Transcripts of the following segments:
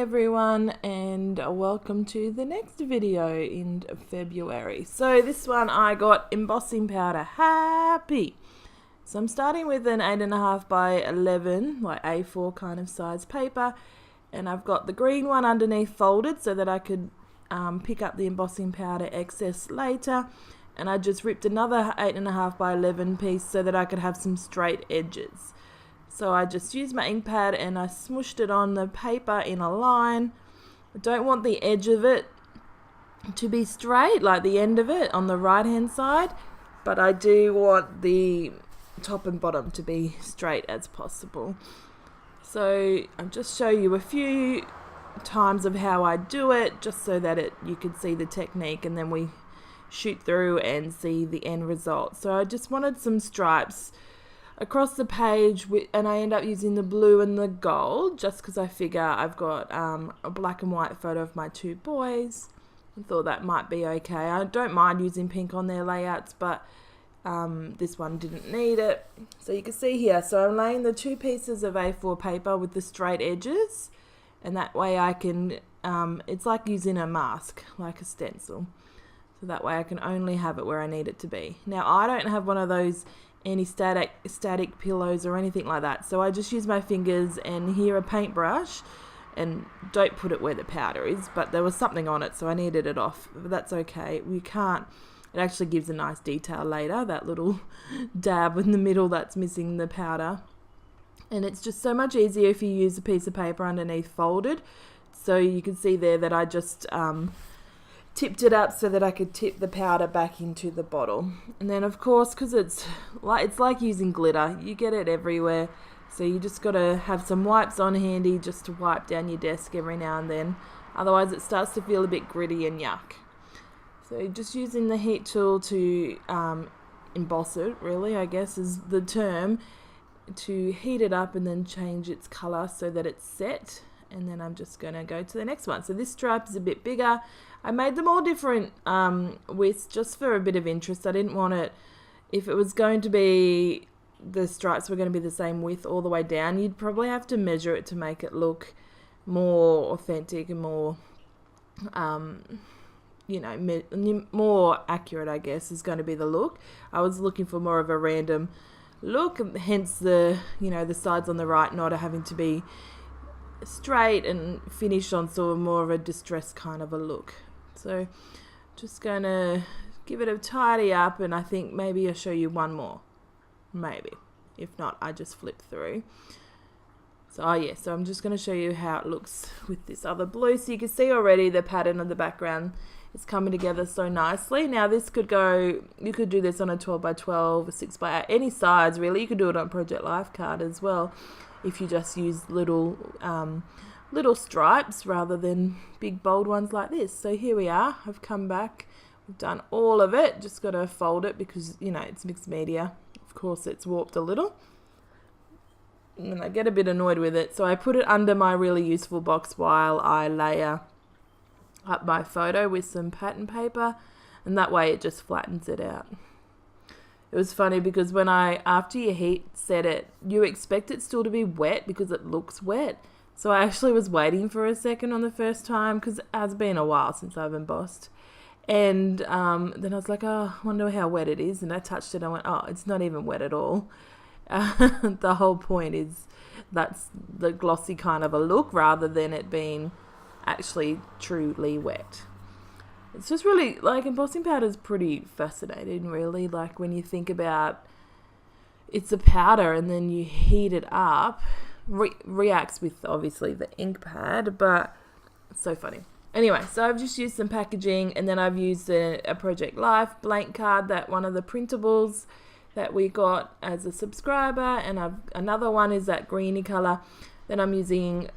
everyone, and welcome to the next video in February. So this one I got embossing powder happy. So I'm starting with an 8.5 by 11 like A4 kind of size paper, and I've got the green one underneath folded so that I could pick up the embossing powder excess later, and I just ripped another 8.5 by 11 piece so that I could have some straight edges. So I just used my ink pad and I smooshed it on the paper in a line. I don't want the edge of it to be straight, like the end of it on the right hand side, but I do want the top and bottom to be straight as possible. So I'll just show you a few times of how I do it, just so that you can see the technique, and then we shoot through and see the end result. So I just wanted some stripes across the page, and I end up using the blue and the gold just because I figure I've got a black and white photo of my two boys. I thought that might be okay. I don't mind using pink on their layouts, but this one didn't need it. So you can see here, so I'm laying the two pieces of A4 paper with the straight edges, and that way I can, it's like using a mask, like a stencil. So that way I can only have it where I need it to be. Now I don't have one of those static pillows or anything like that, so I just use my fingers and here a paintbrush, and don't put it where the powder is, but there was something on it so I needed it off, but that's okay. We can't, it actually gives a nice detail later, that little dab in the middle that's missing the powder. And it's just so much easier if you use a piece of paper underneath folded. So you can see there that I just tipped it up so that I could tip the powder back into the bottle. And then of course, because it's like using glitter, you get it everywhere, so you just got to have some wipes on handy just to wipe down your desk every now and then, otherwise it starts to feel a bit gritty and yuck. So just using the heat tool to emboss it, really I guess is the term, to heat it up and then change its color so that it's set. And then I'm just going to go to the next one. So this stripe is a bit bigger. I made them all different widths just for a bit of interest. I didn't want it, if it was going to be, the stripes were going to be the same width all the way down, you'd probably have to measure it to make it look more authentic and more, more accurate, I guess, is going to be the look. I was looking for more of a random look, hence the, the sides on the right not having to be straight and finished on sort of more of a distressed kind of a look. So just going to give it a tidy up, and I think maybe I'll show you one more, maybe. If not, I just flip through. So so I'm just going to show you how it looks with this other blue. So you can see already the pattern of the background is coming together so nicely. Now this could go, you could do this on a 12 by 12, a 6 by 8, any size really. You could do it on Project Life card as well, if you just use little stripes rather than big bold ones like this. So here we are, I've come back, we've done all of it, just got to fold it because it's mixed media, of course it's warped a little, and I get a bit annoyed with it, so I put it under my really useful box while I layer up my photo with some pattern paper, and that way it just flattens it out. It was funny because after you heat set it, you expect it still to be wet because it looks wet. So I actually was waiting for a second on the first time because it has been a while since I've embossed. And then I was like, oh, I wonder how wet it is. And I touched it and I went, oh, it's not even wet at all. The whole point is that's the glossy kind of a look rather than it being actually truly wet. It's just really, like, embossing powder is pretty fascinating, really. Like, when you think about it's a powder and then you heat it up, reacts with, obviously, the ink pad, but it's so funny. Anyway, so I've just used some packaging, and then I've used a Project Life blank card, that one of the printables that we got as a subscriber, and another one is that greeny colour. Then I'm using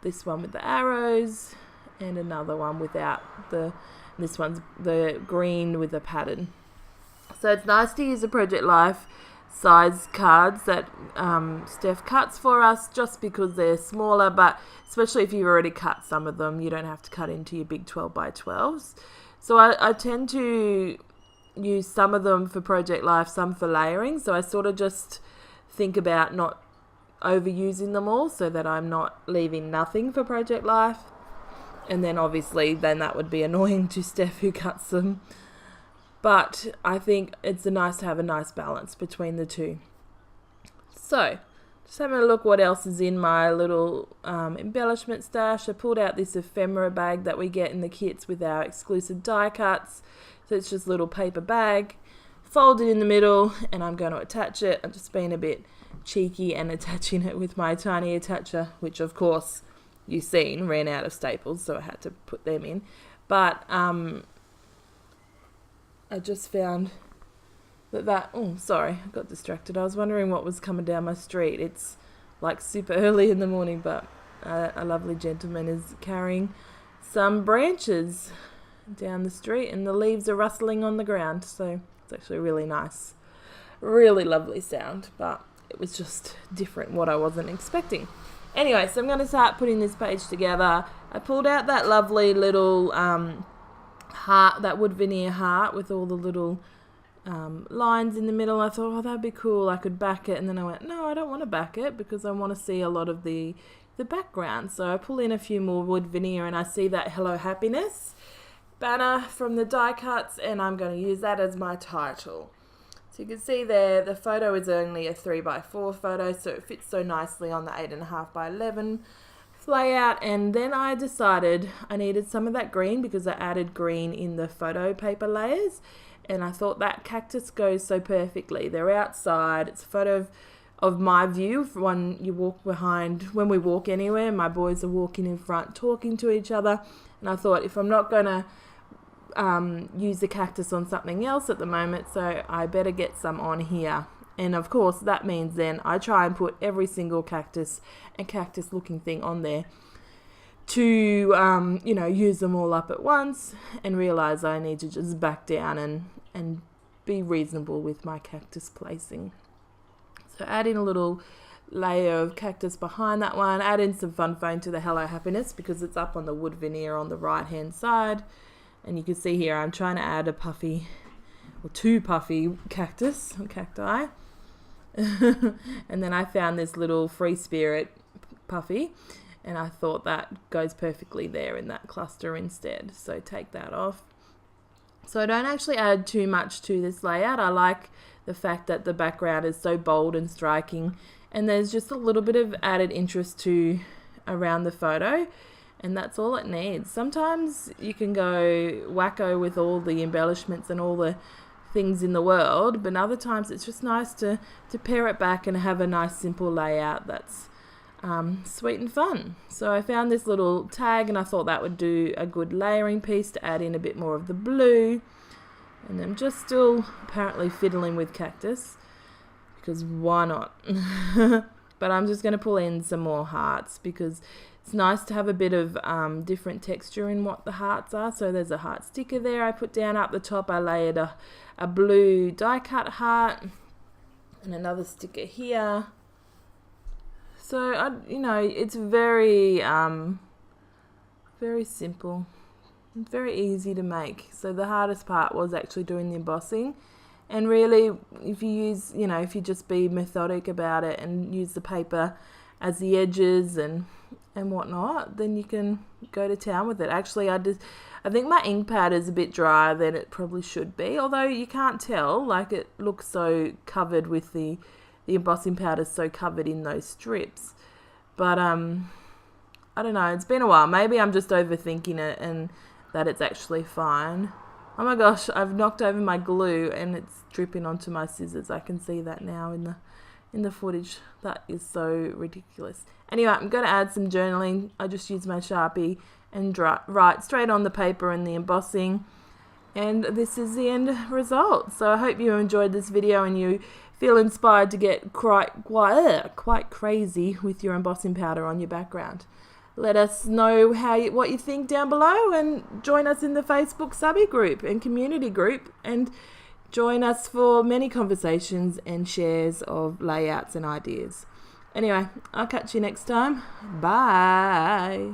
this one with the arrows, and another one without this one's the green with the pattern. So it's nice to use the Project Life size cards that Steph cuts for us, just because they're smaller, but especially if you've already cut some of them, you don't have to cut into your big 12 by 12s. So I tend to use some of them for Project Life, some for layering, so I sort of just think about not overusing them all so that I'm not leaving nothing for project life. And then obviously then that would be annoying to Steph who cuts them. But I think it's nice to have a nice balance between the two. So, just having a look what else is in my little embellishment stash. I pulled out this ephemera bag that we get in the kits with our exclusive die cuts. So it's just a little paper bag, folded in the middle, and I'm going to attach it. I'm just being a bit cheeky and attaching it with my tiny attacher, which of course you've seen ran out of staples, so I had to put them in. But I just found oh, sorry, I got distracted. I was wondering what was coming down my street. It's like super early in the morning, but a lovely gentleman is carrying some branches down the street, and the leaves are rustling on the ground, so it's actually really nice. Really lovely sound, but it was just different, what I wasn't expecting. Anyway, so I'm going to start putting this page together. I pulled out that lovely little heart, that wood veneer heart with all the little lines in the middle. I thought, oh, that'd be cool, I could back it, and then I went, no, I don't want to back it because I want to see a lot of the background. So I pull in a few more wood veneer and I see that Hello Happiness banner from the die cuts, and I'm going to use that as my title. So you can see there the photo is only a 3x4 photo, so it fits so nicely on the 8.5x11 layout. And then I decided I needed some of that green because I added green in the photo paper layers, and I thought that cactus goes so perfectly. They're outside, it's a photo of my view when you walk behind, when we walk anywhere. My boys are walking in front talking to each other, and I thought if I'm not going to use the cactus on something else at the moment, so I better get some on here. And of course that means then I try and put every single cactus and cactus looking thing on there to use them all up at once, and realize I need to just back down and be reasonable with my cactus placing. So add in a little layer of cactus behind that one, add in some fun foam to the Hello Happiness because it's up on the wood veneer on the right hand side. And you can see here I'm trying to add a puffy, or two puffy cactus, or cacti. And then I found this little free spirit puffy, and I thought that goes perfectly there in that cluster instead. So take that off. So I don't actually add too much to this layout. I like the fact that the background is so bold and striking, and there's just a little bit of added interest to around the photo. And that's all it needs. Sometimes you can go wacko with all the embellishments and all the things in the world, but other times it's just nice to pare it back and have a nice simple layout that's sweet and fun. So I found this little tag, and I thought that would do a good layering piece to add in a bit more of the blue. And I'm just still apparently fiddling with cactus because why not? But I'm just going to pull in some more hearts because it's nice to have a bit of different texture in what the hearts are. So there's a heart sticker there I put down. Up the top I layered a blue die cut heart and another sticker here. So it's very very simple, very easy to make. So the hardest part was actually doing the embossing. And really, if you just be methodic about it and use the paper as the edges and whatnot, then you can go to town with it. Actually, I think my ink pad is a bit drier than it probably should be, although you can't tell, like it looks so covered with the embossing powder, so covered in those strips. But I don't know, it's been a while. Maybe I'm just overthinking it and that it's actually fine. Oh my gosh, I've knocked over my glue and it's dripping onto my scissors. I can see that now in the footage. That is so ridiculous. Anyway, I'm going to add some journaling. I just use my Sharpie and write straight on the paper and the embossing. And this is the end result. So I hope you enjoyed this video and you feel inspired to get quite crazy with your embossing powder on your background. Let us know what you think down below, and join us in the Facebook subby group and community group, and join us for many conversations and shares of layouts and ideas. Anyway, I'll catch you next time. Bye.